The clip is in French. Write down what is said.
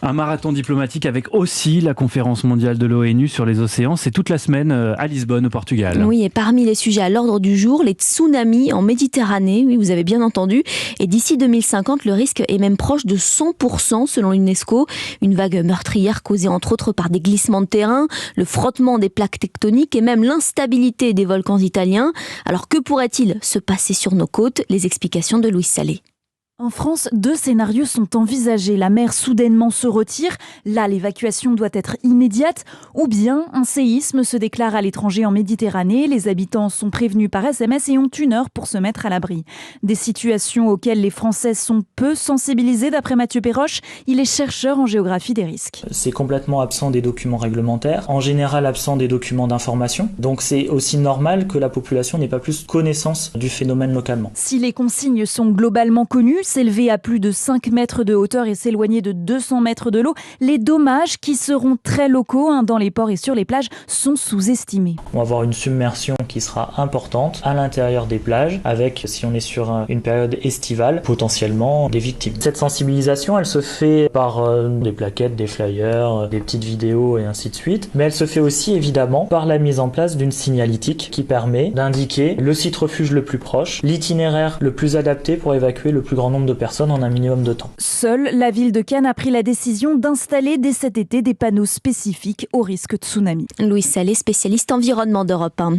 Un marathon diplomatique avec aussi la conférence mondiale de l'ONU sur les océans. C'est toute la semaine à Lisbonne, au Portugal. Oui, et parmi les sujets à l'ordre du jour, les tsunamis en Méditerranée. Oui, vous avez bien entendu. Et d'ici 2050, le risque est même proche de 100% selon l'UNESCO. Une vague meurtrière causée entre autres par des glissements de terrain, le frottement des plaques tectoniques et même l'instabilité des volcans italiens. Alors que pourrait-il se passer sur nos côtes? Les explications de Louis Salé. En France, 2 scénarios sont envisagés. La mer soudainement se retire, là l'évacuation doit être immédiate, ou bien un séisme se déclare à l'étranger en Méditerranée, les habitants sont prévenus par SMS et ont 1 heure pour se mettre à l'abri. Des situations auxquelles les Français sont peu sensibilisés d'après Mathieu Perroche, il est chercheur en géographie des risques. C'est complètement absent des documents réglementaires, en général absent des documents d'information, donc c'est aussi normal que la population n'ait pas plus connaissance du phénomène localement. Si les consignes sont globalement connues, s'élever à plus de 5 mètres de hauteur et s'éloigner de 200 mètres de l'eau, les dommages qui seront très locaux dans les ports et sur les plages sont sous-estimés. On va avoir une submersion qui sera importante à l'intérieur des plages avec, si on est sur une période estivale, potentiellement des victimes. Cette sensibilisation, elle se fait par des plaquettes, des flyers, des petites vidéos et ainsi de suite, mais elle se fait aussi évidemment par la mise en place d'une signalétique qui permet d'indiquer le site refuge le plus proche, l'itinéraire le plus adapté pour évacuer le plus grand nombre de personnes en un minimum de temps. Seule la ville de Cannes a pris la décision d'installer dès cet été des panneaux spécifiques au risque de tsunami. Louis Salé, spécialiste environnement d'Europe 1.